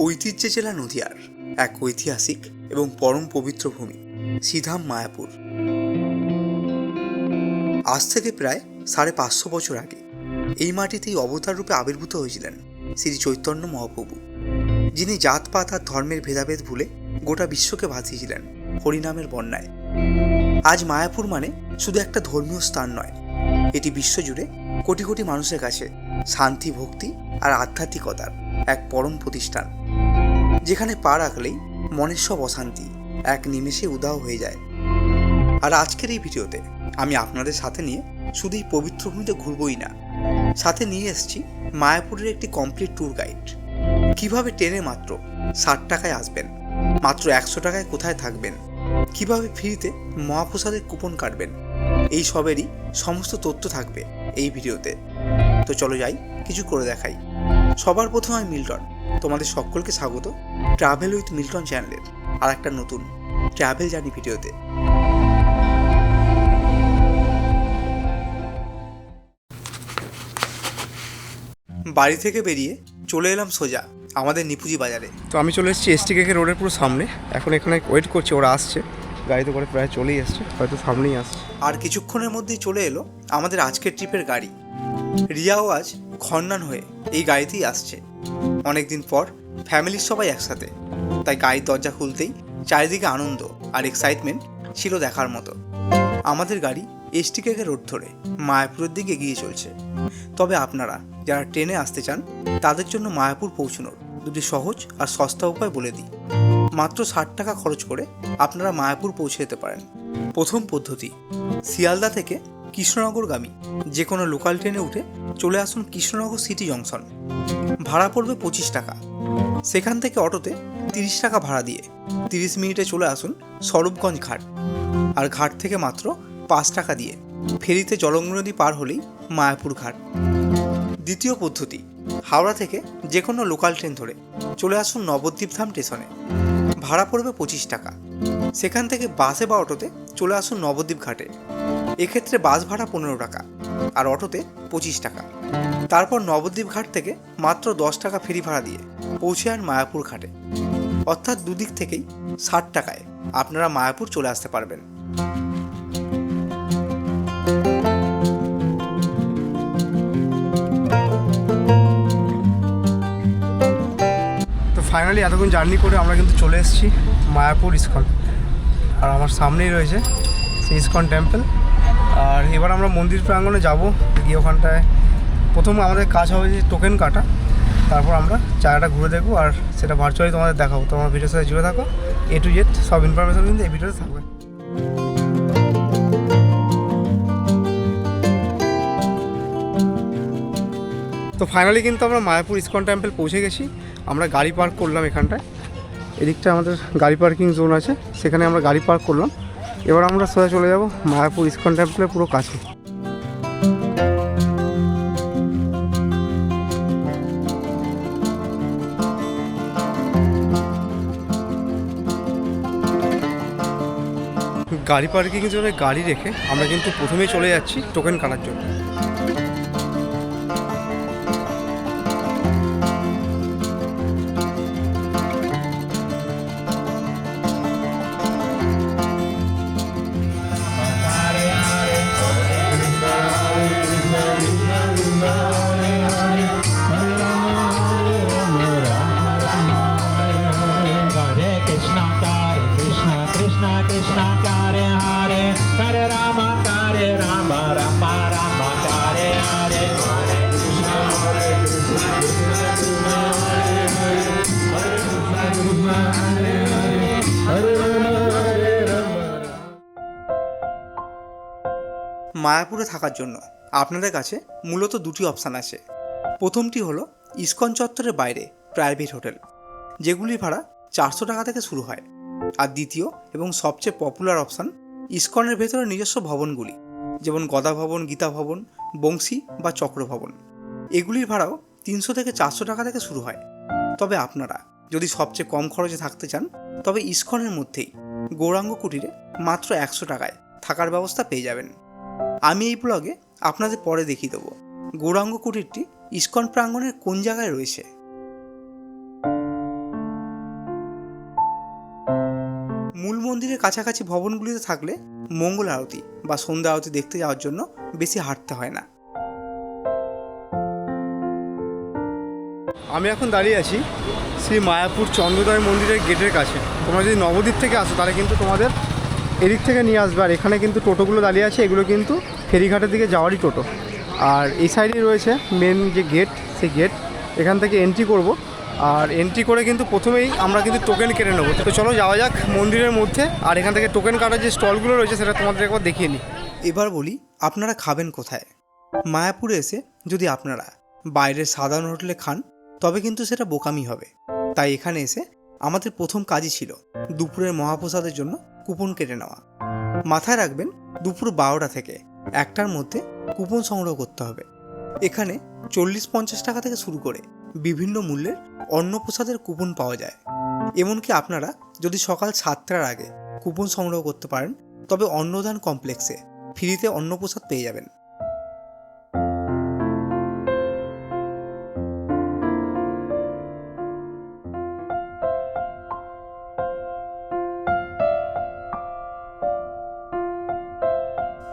ঐতিহ্যে জেলা নদিয়ার এক ঐতিহাসিক এবং পরম পবিত্র ভূমি শ্রীধাম মায়াপুর। আজ থেকে প্রায় 550 বছর আগে এই মাটিতেই অবতার রূপে আবির্ভূত হয়েছিলেন শ্রী চৈতন্য মহাপ্রভু, যিনি জাতপাত আর ধর্মের ভেদাভেদ ভুলে গোটা বিশ্বকে ভাসিয়েছিলেন হরিনামের বন্যায়। আজ মায়াপুর মানে শুধু একটা ধর্মীয় স্থান নয়, এটি বিশ্বজুড়ে কোটি কোটি মানুষের কাছে শান্তি, ভক্তি আর আধ্যাত্মিকতার এক পরম প্রতিষ্ঠান, যেখানে পা রাখলেই মনের সব অশান্তি এক নিমেষে উধাও হয়ে যায়। আর আজকের এই ভিডিওতে আমি আপনাদের সাথে নিয়ে শুধু এই পবিত্র ভূমিতে ঘুরবই না, সাথে নিয়ে এসেছি মায়াপুরের একটি কমপ্লিট ট্যুর গাইড। কিভাবে ট্রেনে মাত্র 60 টাকায় আসবেন, মাত্র 100 টাকায় কোথায় থাকবেন, কিভাবে ফ্রিতে মহাপ্রসাদের কুপন কাটবেন, এই সবেরই সমস্ত তথ্য থাকবে এই ভিডিওতে। তো চলো যাই, কিছু করে দেখাই। সবার প্রথমে আমি মিল্টন, তোমাদের সকলকে স্বাগত ট্রাভেল উইথ মিল্টন চ্যানেলের আর একটা নতুন ট্রাভেল জার্নি ভিডিওতে। বাড়ি থেকে বেরিয়ে চলে এলাম সোজা আমাদের নিপুজি বাজারে। তো আমি চলে এসেছি STKK রোডের পুরো সামনে। এখন এখানে ওয়েট করছি, ওরা আসছে, গাড়িতে করে প্রায় চলেই আসছে, হয়তো সামনেই আসছে। আর কিছুক্ষণের মধ্যেই চলে এলো আমাদের আজকের ট্রিপের গাড়ি। রিয়াও আজ খন্নান হয়ে এই গাড়িতেই আসছে। অনেকদিন পর ফ্যামিলির সবাই একসাথে, তাই গাড়ির দরজা খুলতেই চারিদিকে আনন্দ আর এক্সাইটমেন্ট ছিল দেখার মতো। আমাদের গাড়ি STKK রোড ধরে মায়াপুরের দিকে এগিয়ে চলছে। তবে আপনারা যারা ট্রেনে আসতে চান তাদের জন্য মায়াপুর পৌঁছানোর দুটি সহজ আর সস্তা উপায় বলে দিই। মাত্র 60 টাকা খরচ করে আপনারা মায়াপুর পৌঁছে যেতে পারেন। প্রথম পদ্ধতি, শিয়ালদা থেকে কৃষ্ণনগরগামী যে কোনো লোকাল ট্রেনে উঠে চলে আসুন কৃষ্ণনগর সিটি জংশন। ভাড়া পড়বে 25 টাকা। সেখান থেকে অটোতে 30 টাকা ভাড়া দিয়ে 30 মিনিটে চলে আসুন স্বরূপগঞ্জ ঘাট। আর ঘাট থেকে মাত্র 5 টাকা দিয়ে ফেরিতে জলঙ্গি নদী পার হলেই মায়াপুর ঘাট। দ্বিতীয় পদ্ধতি, হাওড়া থেকে যে কোনো লোকাল ট্রেন ধরে চলে আসুন নবদ্বীপ ধাম স্টেশনে। ভাড়া পড়বে 25 টাকা। সেখান থেকে বাসে বা অটোতে চলে আসুন নবদ্বীপ ঘাটে। এক্ষেত্রে বাস ভাড়া 15 টাকা আর অটোতে 25 টাকা। তারপর নবদ্বীপ ঘাট থেকে মাত্র 10 টাকা ফেরি ভাড়া দিয়ে পৌঁছে যান মায়াপুর ঘাটে। অর্থাৎ দুদিক থেকেই 60 টাকায় আপনারা মায়াপুর চলে আসতে পারবেন। ফাইনালি এতক্ষণ জার্নি করে আমরা কিন্তু চলে এসেছি মায়াপুর ইস্কন। আর আমার সামনেই রয়েছে সেই ইস্কন টেম্পল। আর এবার আমরা মন্দির প্রাঙ্গণে যাব, গিয়ে ওখানটায় প্রথম আমাদের কাজ হবে যে টোকেন কাটা, তারপর আমরা জায়গাটা ঘুরে দেখবো আর সেটা ভার্চুয়ালি তোমাদের দেখাবো। তোমার ভিডিওর সাথে জুড়ে থাকো, A to Z সব ইনফরমেশন কিন্তু এই ভিডিওতে থাকবে। তো ফাইনালি কিন্তু আমরা মায়াপুর ইস্কন টেম্পল পৌঁছে গেছি। আমরা গাড়ি পার্ক করলাম এখানটায়, এদিকটা আমাদের গাড়ি পার্কিং জোন আছে, সেখানে আমরা গাড়ি পার্ক করলাম। এবার আমরা সোজা চলে যাব মায়াপুর ইস্কন টেম্পলের পুরো কাছে। গাড়ি পার্কিং জোনে গাড়ি রেখে আমরা কিন্তু প্রথমেই চলে যাচ্ছি টোকেন কাটার জন্য। মায়াপুরে থাকার জন্য আপনাদের কাছে মূলত দুটি অপশান আছে। প্রথমটি হলো ইস্কন চত্বরের বাইরে প্রাইভেট হোটেল, যেগুলির ভাড়া 400 টাকা থেকে শুরু হয়। আর দ্বিতীয় এবং সবচেয়ে পপুলার অপশান ইস্কনের ভেতরে নিজস্ব ভবনগুলি, যেমন গদা ভবন, গীতা ভবন, বংশী বা চক্র ভবন। এগুলির ভাড়াও 300 থেকে 400 টাকা থেকে শুরু হয়। তবে আপনারা যদি সবচেয়ে কম খরচে থাকতে চান, তবে ইস্কনের মধ্যেই গৌরাঙ্গ কুটিরে মাত্র 100 টাকায় থাকার ব্যবস্থা পেয়ে যাবেন। আমি এই ব্লগে আপনাদের পরে দেখিয়ে দেবো গৌরাঙ্গ কুটিরটি ইস্কন প্রাঙ্গণের কোন জায়গায় রয়েছে। মন্দিরের কাছাকাছি ভবনগুলিতে থাকলে মঙ্গল আরতি বা সন্ধ্যা আরতি দেখতে যাওয়ার জন্য বেশি হাঁটতে হয় না। আমি এখন দাঁড়িয়ে আছি শ্রী মায়াপুর চন্দ্রোদয় মন্দিরের গেটের কাছে। তোমরা যদি নবদ্বীপ থেকে আসো তাহলে কিন্তু তোমাদের এদিক থেকে নিয়ে আসবে। আর এখানে কিন্তু টোটোগুলো দাঁড়িয়ে আছে, এগুলো কিন্তু ফেরিঘাটের দিকে যাওয়ারই টোটো। আর এই সাইডেই রয়েছে মেন যে গেট, সেই গেট। এখান থেকে এন্ট্রি করব, আর এন্ট্রি করে কিন্তু প্রথমেই আমরা কিন্তু টোকেন কেটে নেবো। তো চলো যাওয়া যাক মন্দিরের মধ্যে, আর এখান থেকে টোকেন কাটার যে স্টলগুলো রয়েছে সেটা তোমাদের একবার দেখিয়ে নিই। এবার বলি, আপনারা খাবেন কোথায়? মায়াপুরে এসে যদি আপনারা বাইরের সাধারণ হোটেলে খান তবে কিন্তু সেটা বোকামি হবে। তাই এখানে এসে আমাদের প্রথম কাজই ছিল দুপুরের মহাপ্রসাদের জন্য কুপন কেটে নেওয়া। মাথায় রাখবেন, দুপুর 12টা থেকে 1টার মধ্যে কুপন সংগ্রহ করতে হবে। এখানে 40-50 টাকা থেকে শুরু করে বিভিন্ন মূল্যের অন্নপ্রসাদের কুপন পাওয়া যায়। এমনকি আপনারা যদি সকাল 7টার আগে কুপন সংগ্রহ করতে পারেন তবে অন্নদান কমপ্লেক্সে ফ্রিতে অন্নপ্রসাদ পেয়ে যাবেন।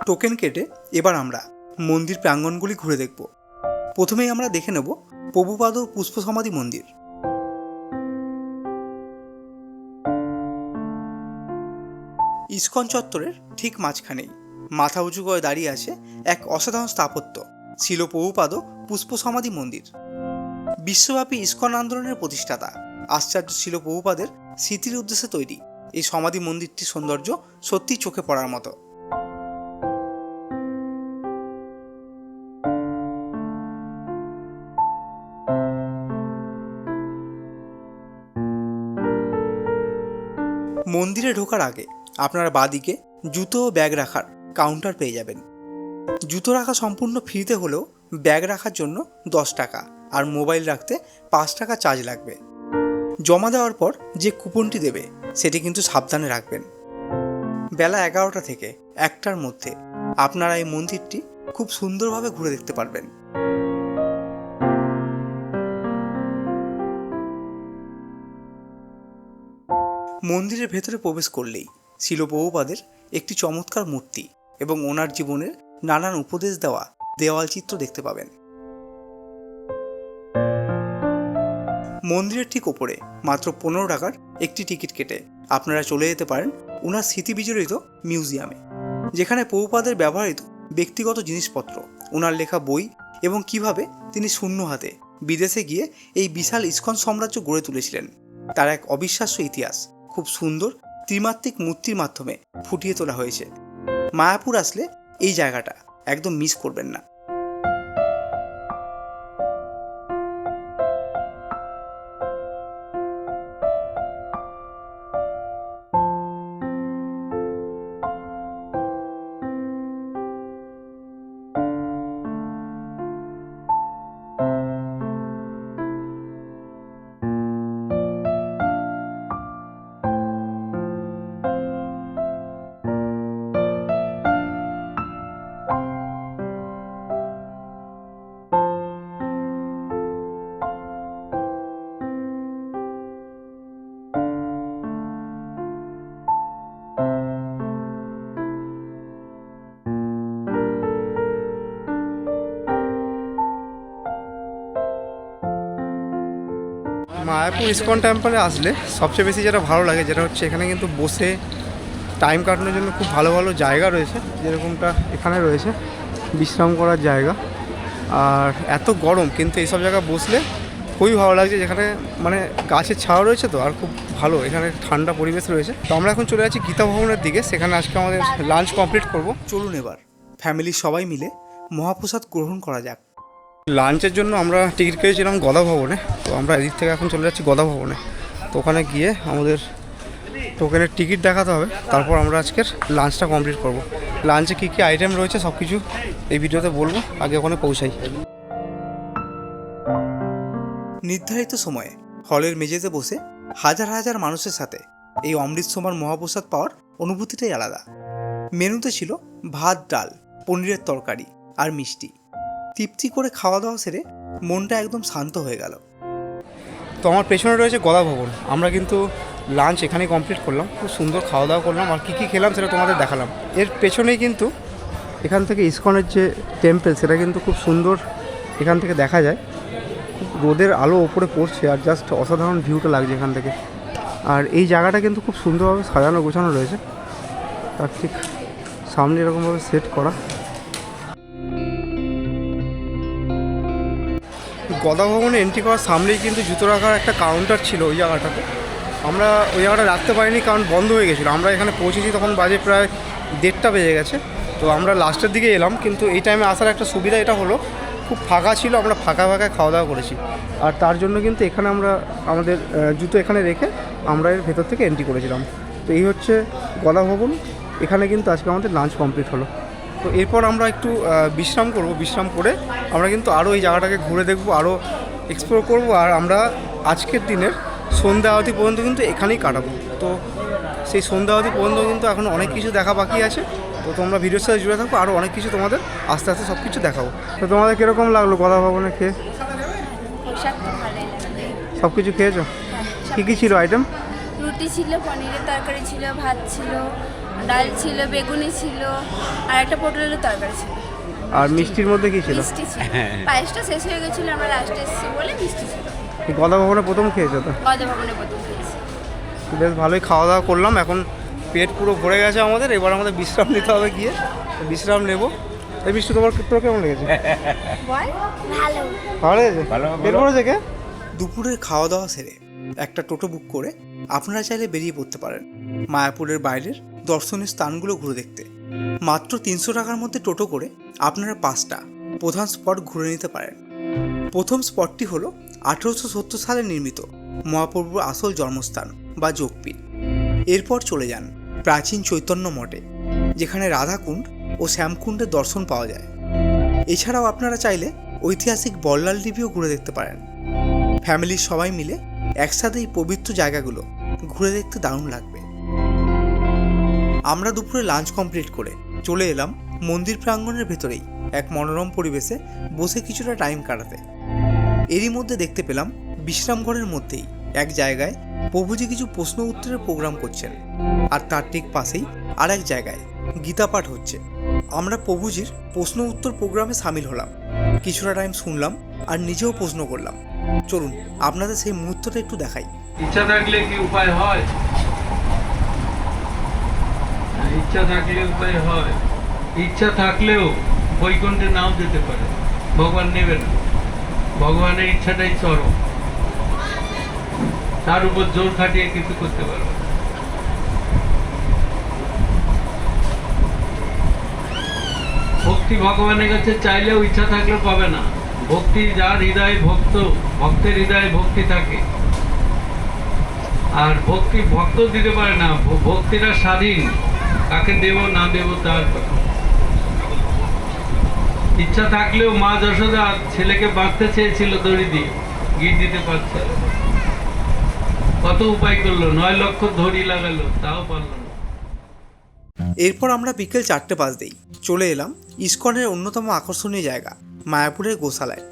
টোকেন কেটে এবার আমরা মন্দির প্রাঙ্গণগুলি ঘুরে দেখব। প্রথমেই আমরা দেখে নেব প্রভুপাদর পুষ্প সমাধি মন্দির। ইস্কন চত্বরের ঠিক মাঝখানেই মাথা উঁচু করে দাঁড়িয়ে আছে এক অসাধারণ স্থাপত্য, ছিল প্রভুপাদ পুষ্প সমাধি মন্দির। বিশ্বব্যাপী ইস্কন আন্দোলনের প্রতিষ্ঠাতা আচার্য ছিল প্রভুপাদের স্মৃতির উদ্দেশ্যে তৈরি এই সমাধি মন্দিরটির সৌন্দর্য সত্যিই চোখে পড়ার মতো। মন্দিরে ঢোকার আগে আপনারা বাঁদিকে জুতো ও ব্যাগ রাখার কাউন্টার পেয়ে যাবেন। জুতো রাখা সম্পূর্ণ ফ্রিতে হলেও ব্যাগ রাখার জন্য 10 টাকা আর মোবাইল রাখতে 5 টাকা চার্জ লাগবে। জমা দেওয়ার পর যে কুপনটি দেবে সেটি কিন্তু সাবধানে রাখবেন। বেলা 11টা থেকে 1টার মধ্যে আপনারা এই মন্দিরটি খুব সুন্দরভাবে ঘুরে দেখতে পারবেন। মন্দিরের ভেতরে প্রবেশ করলেই ছিল প্রভুপাদের একটি চমৎকার মূর্তি এবং ওনার জীবনের নানান উপদেশ দেওয়া দেওয়াল চিত্র দেখতে পাবেন। মন্দিরের ঠিক ওপরে মাত্র 15 টাকার একটি টিকিট কেটে আপনারা চলে যেতে পারেন ওনার স্মৃতি বিজড়িত মিউজিয়ামে, যেখানে প্রভুপাদের ব্যবহৃত ব্যক্তিগত জিনিসপত্র, ওনার লেখা বই এবং কিভাবে তিনি শূন্য হাতে বিদেশে গিয়ে এই বিশাল ইস্কন সাম্রাজ্য গড়ে তুলেছিলেন তার এক অবিশ্বাস্য ইতিহাস খুব সুন্দর ত্রিমাত্রিক মূর্তির মাধ্যমে ফুটিয়ে তোলা হয়েছে। মায়াপুর আসলে এই জায়গাটা একদম মিস করবেন না। মায়াপুর ইস্কন টেম্পলে আসলে সবচেয়ে বেশি যেটা ভালো লাগে যেটা হচ্ছে এখানে কিন্তু বসে টাইম কাটানোর জন্য খুব ভালো ভালো জায়গা রয়েছে, যেরকমটা এখানে রয়েছে বিশ্রাম করার জায়গা। আর এত গরম কিন্তু এইসব জায়গা বসলে খুবই ভালো লাগছে, যেখানে মানে গাছের ছাওয়া রয়েছে তো, আর খুব ভালো এখানে ঠান্ডা পরিবেশ রয়েছে। তো আমরা এখন চলে যাচ্ছি গীতা ভবনের দিকে, সেখানে আজকে আমাদের লাঞ্চ কমপ্লিট করব। চলুন এবার ফ্যামিলির সবাই মিলে মহাপ্রসাদ গ্রহণ করা যাক। লাঞ্চের জন্য আমরা টিকিট কেটেছিলাম গদা ভবনে, তো আমরা এদিক থেকে এখন চলে যাচ্ছি গদা ভবনে। তো ওখানে গিয়ে আমাদের টোকেনের টিকিট দেখাতে হবে, তারপর আমরা আজকের লাঞ্চটা কমপ্লিট করব। লাঞ্চে কী কী আইটেম রয়েছে সব কিছু এই ভিডিওতে বলবো, আগে ওখানে পৌঁছাই। নির্ধারিত সময়ে হলের মেঝেতে বসে হাজার হাজার মানুষের সাথে এই অমৃত সমান মহাপ্রসাদ পাওয়ার অনুভূতিটাই আলাদা। মেনুতে ছিল ভাত, ডাল, পনিরের তরকারি আর মিষ্টি। তৃপ্তি করে খাওয়া দাওয়া সেরে মনটা একদম শান্ত হয়ে গেল। তো আমার পেছনে রয়েছে গদা ভবন। আমরা কিন্তু লাঞ্চ এখানেই কমপ্লিট করলাম, খুব সুন্দর খাওয়া দাওয়া করলাম। আর কী কী খেলাম সেটা তোমাদের দেখালাম। এর পেছনেই কিন্তু এখান থেকে ইসকনের যে টেম্পল সেটা কিন্তু খুব সুন্দর এখান থেকে দেখা যায়। খুব রোদের আলো ওপরে পড়ছে আর জাস্ট অসাধারণ ভিউটা লাগছে এখান থেকে। আর এই জায়গাটা কিন্তু খুব সুন্দরভাবে সাজানো গোছানো রয়েছে, তার ঠিক সামনে এরকমভাবে সেট করা। গদা ভবনে এন্ট্রি করার সামনেই কিন্তু জুতো রাখার একটা কাউন্টার ছিল ওই জায়গাটাতে। আমরা ওই জায়গাটা রাখতে পারিনি কারণ বন্ধ হয়ে গেছিলো। আমরা এখানে পৌঁছেছি তখন বাজে প্রায় 1:30 বেজে গেছে। তো আমরা লাস্টের দিকে এলাম, কিন্তু এই টাইমে আসার একটা সুবিধা এটা হলো খুব ফাঁকা ছিল, আমরা ফাঁকা খাওয়া দাওয়া করেছি। আর তার জন্য কিন্তু এখানে আমরা আমাদের জুতো এখানে রেখে আমরা এর ভেতর থেকে এন্ট্রি করেছিলাম। তো এই হচ্ছে গদা ভবন। এখানে কিন্তু আজকে আমাদের লাঞ্চ কমপ্লিট হলো। তো এরপর আমরা একটু বিশ্রাম করব। বিশ্রাম করে আমরা কিন্তু আরও এই জায়গাটাকে ঘুরে দেখব, আরও এক্সপ্লোর করব। আর আমরা আজকের দিনের সন্ধ্যা আরতি পর্যন্ত কিন্তু এখানেই কাটাবো। তো সেই সন্ধ্যা আরতি পর্যন্ত কিন্তু এখন অনেক কিছু দেখা বাকি আছে। তো তোমরা ভিডিওর সাথে জুড়ে থাকো, আরও অনেক কিছু তোমাদের আস্তে আস্তে সব কিছু দেখাবো। তো তোমাদের কীরকম লাগলো গদা ভবনে খেয়ে? সব কিছু খেয়েছো? কী কী ছিল আইটেম? রুটি ছিল, পনিরের তরকারি ছিল, ভাত ছিল, ডাল ছিল, বেগুনি ছিল, আর একটা পটলের তরকারি ছিল। আর মিষ্টির মধ্যে কী ছিল? মিষ্টি ছিল, পায়েসটা শেষ হয়ে গেছিলো, আমরা লাস্টে এসেছি বলে মিষ্টি ছিল। গদা ভবনে প্রথম খেয়েছো তো? গদা ভবনে প্রথম খেয়েছি। বেশ ভালোই খাওয়া দাওয়া করলাম, এখন পেট পুরো ভরে গেছে আমাদের। এবার আমাদের বিশ্রাম নিতে হবে, গিয়ে বিশ্রাম নেব। এই মিষ্টি তোর কেমন লেগেছে? ভালো ভালো লেগেছে? পেট ভরেছে কে? দুপুরের খাওয়া দাওয়া সেরে একটা টোটো বুক করে আপনারা চাইলে বেরিয়ে পড়তে পারেন মায়াপুরের বাইরের দর্শনীয় স্থানগুলো ঘুরে দেখতে। মাত্র 300 টাকার মধ্যে টোটো করে আপনারা 5টা প্রধান স্পট ঘুরে নিতে পারেন। প্রথম স্পটটি হলো 1870 সালে নির্মিত মহাপ্রভুর আসল জন্মস্থান বা যোগপীঠ। এরপর চলে যান প্রাচীন চৈতন্য মঠে, যেখানে রাধাকুণ্ড ও শ্যামকুণ্ডের দর্শন পাওয়া যায়। এছাড়াও আপনারা চাইলে ঐতিহাসিক বল্লাল ডিবিও ঘুরে দেখতে পারেন। ফ্যামিলির সবাই মিলে একসাথে এই পবিত্র জায়গাগুলো ঘুরে দেখতে দারুণ লাগবে। আমরা দুপুরে লাঞ্চ কমপ্লিট করে চলে এলাম মন্দির প্রাঙ্গণের ভেতরেই এক মনোরম পরিবেশে বসে কিছুটা টাইম কাটাতে। এরই মধ্যে দেখতে পেলাম বিশ্রামঘরের মধ্যেই এক জায়গায় প্রভুজি কিছু প্রশ্ন উত্তরের প্রোগ্রাম করছেন, আর তার ঠিক পাশেই আর এক জায়গায় গীতা পাঠ হচ্ছে। আমরা প্রভুজির প্রশ্ন উত্তর প্রোগ্রামে সামিল হলাম, কিছুটা টাইম শুনলাম আর নিজেও প্রশ্ন করলাম। চলুন আপনাদের সেই মুহূর্তটা একটু দেখাই। ইচ্ছা থাকলে কি উপায় হয়? ইচ্ছা থাকলে উপায় হয়। ইচ্ছা থাকলেও বৈকুণ্ঠে নাও যেতে পারে, ভগবান নেবে না। ভগবানের ইচ্ছাটাই চরম, তার উপর জোর খাটিয়ে কিছু করতে পারবে। ভক্তি ভগবানের কাছে চাইলেও ইচ্ছা থাকলেও পাবে না। ভক্তি যার হৃদয়ে ভক্তের হৃদয়ে ভক্তি থাকে, আর ভক্তি ভক্ত দিতে পারে না। ভক্তিটা স্বাধীন, কাকে দেব না দেব তার কথা। ইচ্ছা থাকলেও মা যশোদা ছেলেকে বাঁধতে চেয়েছিল দড়ি দিয়ে, গিট দিতে পারছে। কত উপায় করলো, 9 লক্ষ ধরি লাগালো, তাও পারল না। এরপর আমরা বিকেল 4:05 চলে এলাম ইসকনের অন্যতম আকর্ষণীয় জায়গা মায়াপুরের গোশালায়।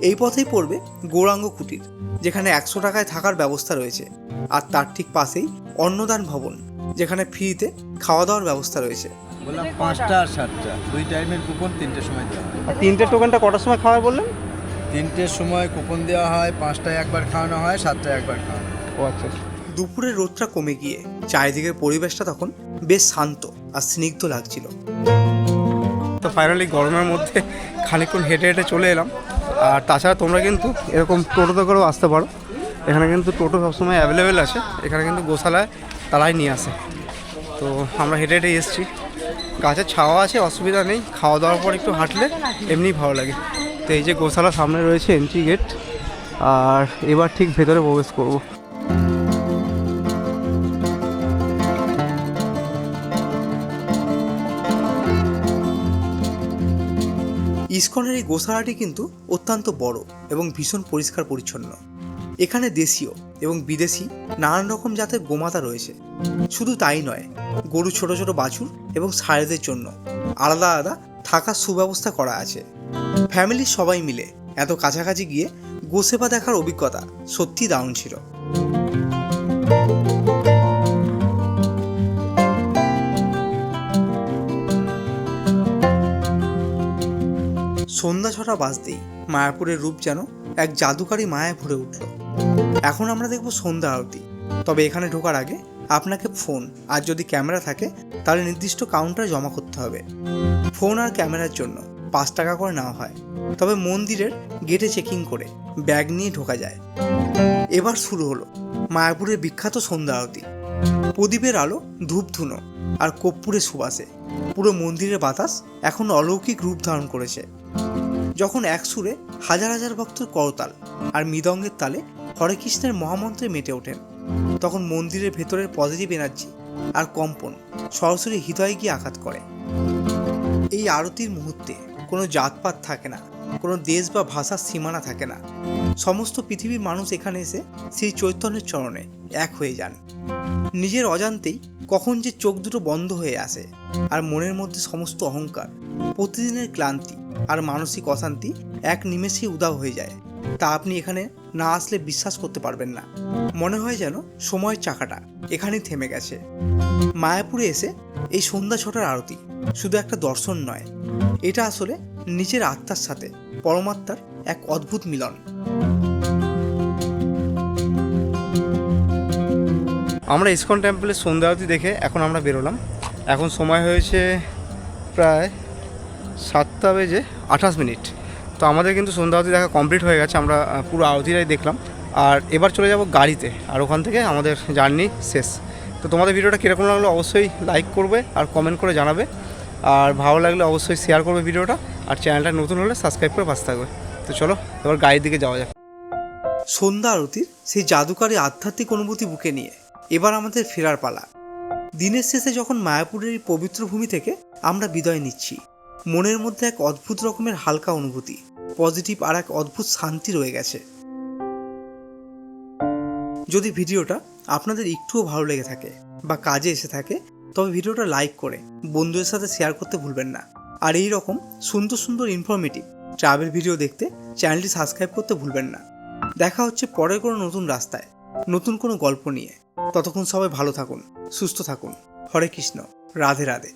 এই পথেই পড়বে গৌরাঙ্গ কুটির, যেখানে 100 টাকায় থাকার ব্যবস্থা রয়েছে। আর তার ঠিক পাশেই অন্নদান ভবন, যেখানে ফ্রিতে খাওয়া দাওয়ার ব্যবস্থা রয়েছে। বললাম 5টা আর 7টা, 2 টাইমের কুপন 3টের সময় দেওয়া হয়। আর 3টের টোকেনটা কটার সময় খাওয়া বললেন? 3টের সময় কুপন দেওয়া হয়, 5টায় একবার খাওয়ানো হয়, 7টায় একবার খাওয়ানো হয়। ও আচ্ছা। দুপুরের রোদটা কমে গিয়ে চারিদিকের পরিবেশটা তখন বেশ শান্ত আর স্নিগ্ধ লাগছিল। তো ফাইনালি গরমের মধ্যে খানিকক্ষণ হেঁটে হেঁটে চলে এলাম। আর তাছাড়া তোমরা কিন্তু এরকম টোটোতে করেও আসতে পারো, এখানে কিন্তু টোটো সবসময় অ্যাভেলেবেল আছে। এখানে কিন্তু গোশালায় তারাই নিয়ে আসে। তো আমরা হেঁটে হেঁটে এসেছি, গাছের ছাওয়া আছে, অসুবিধা নেই। খাওয়া দাওয়ার পর একটু হাঁটলে এমনিই ভালো লাগে। তো এই যে গোশালা সামনে রয়েছে এন্ট্রি গেট, আর এবার ঠিক ভেতরে প্রবেশ করব। ইসকনের এই গোশালাটি কিন্তু অত্যন্ত বড় এবং ভীষণ পরিষ্কার পরিচ্ছন্ন। এখানে দেশীয় এবং বিদেশি নানান রকম জাতের গোমাতা রয়েছে। শুধু তাই নয়, গরু, ছোট ছোট বাছুর এবং ষাঁড়দের জন্য আলাদা আলাদা থাকার সুব্যবস্থা করা আছে। ফ্যামিলির সবাই মিলে এত কাছাকাছি গিয়ে গোসেবা দেখার অভিজ্ঞতা সত্যি দারুণ ছিল। সন্ধ্যা 6টা বাজতেই মায়াপুরের রূপ যেন এক জাদুকারী মায়ায় ভরে উঠল। এখন আমরা দেখব সন্ধ্যা আরতি। তবে এখানে ঢোকার আগে আপনাকে ফোন আর যদি ক্যামেরা থাকে তাহলে নির্দিষ্ট কাউন্টারে জমা করতে হবে। ফোন আর ক্যামেরার জন্য 5 টাকা করে নেওয়া হয়। তবে মন্দিরের গেটে চেকিং করে ব্যাগ নিয়ে ঢোকা যায়। এবার শুরু হলো মায়াপুরের বিখ্যাত সন্ধ্যা আরতি। প্রদীপের আলো, ধূপধুনো আর কর্পূরের সুবাসে পুরো মন্দিরের বাতাস এখন অলৌকিক রূপ ধারণ করেছে। যখন এক সুরে হাজার হাজার ভক্তর করতাল আর মৃদঙ্গের তালে হরে কৃষ্ণের মহামন্ত্রে মেতে ওঠেন, তখন মন্দিরের ভেতরের পজিটিভ এনার্জি আর কম্পন সরাসরি হৃদয়ে গিয়ে আঘাত করে। এই আরতির মুহূর্তে কোনো জাতপাত থাকে না, কোনো দেশ বা ভাষার সীমানা থাকে না। সমস্ত পৃথিবীর মানুষ এখানে এসে সেই চৈতন্যের চরণে এক হয়ে যান। নিজের অজান্তেই কখন যে চোখ দুটো বন্ধ হয়ে আসে আর মনের মধ্যে সমস্ত অহংকার, প্রতিদিনের ক্লান্তি আর মানসিক অশান্তি এক নিমেষেই উধাও হয়ে যায়। তা আপনি এখানে না আসলে বিশ্বাস করতে পারবেন না। মনে হয় যেন সময়ের চাকাটা এখানেই থেমে গেছে। মায়াপুরে এসে এই সন্ধ্যা 6টার আরতি শুধু একটা দর্শন নয়, এটা আসলে নিজের আত্মার সাথে পরমাত্মার এক অদ্ভুত মিলন। আমরা ইসকন টেম্পলের সন্ধ্যা আরতি দেখে এখন আমরা বেরোলাম। এখন সময় হয়েছে প্রায় 7:28। তো আমাদের কিন্তু সন্ধ্যা আরতি দেখা কমপ্লিট হয়ে গেছে। আমরা পুরো আরতিটাই দেখলাম। আর এবার চলে যাব গাড়িতে, আর ওখান থেকে আমাদের জার্নি শেষ। তো তোমাদের ভিডিওটা কীরকম লাগলো অবশ্যই লাইক করবে আর কমেন্ট করে জানাবে। আর ভালো লাগলে অবশ্যই শেয়ার করবে ভিডিওটা। আর চ্যানেলটা নতুন হলে সাবস্ক্রাইব করে পাশে থাকবে। তো চলো এবার গাড়ির দিকে যাওয়া যাক। সন্ধ্যা আরতির সেই জাদুকারী আধ্যাত্মিক অনুভূতি বুকে নিয়ে এবার আমাদের ফেরার পালা। দিনের শেষে যখন মায়াপুরের এই পবিত্র ভূমি থেকে আমরা বিদায় নিচ্ছি, মনের মধ্যে এক অদ্ভুত রকমের হালকা অনুভূতি, পজিটিভ আর এক অদ্ভুত শান্তি রয়ে গেছে। যদি ভিডিওটা আপনাদের একটুও ভালো লেগে থাকে বা কাজে এসে থাকে, তবে ভিডিওটা লাইক করে বন্ধুদের সাথে শেয়ার করতে ভুলবেন না। আর এই রকম সুন্দর সুন্দর ইনফরমেটিভ ট্রাভেল ভিডিও দেখতে চ্যানেলটি সাবস্ক্রাইব করতে ভুলবেন না। দেখা হচ্ছে পরের কোনো নতুন রাস্তায়, নতুন কোনো গল্প নিয়ে। ততক্ষণ সবাই ভালো থাকুন, সুস্থ থাকুন। হরে কৃষ্ণ, রাধে রাধে।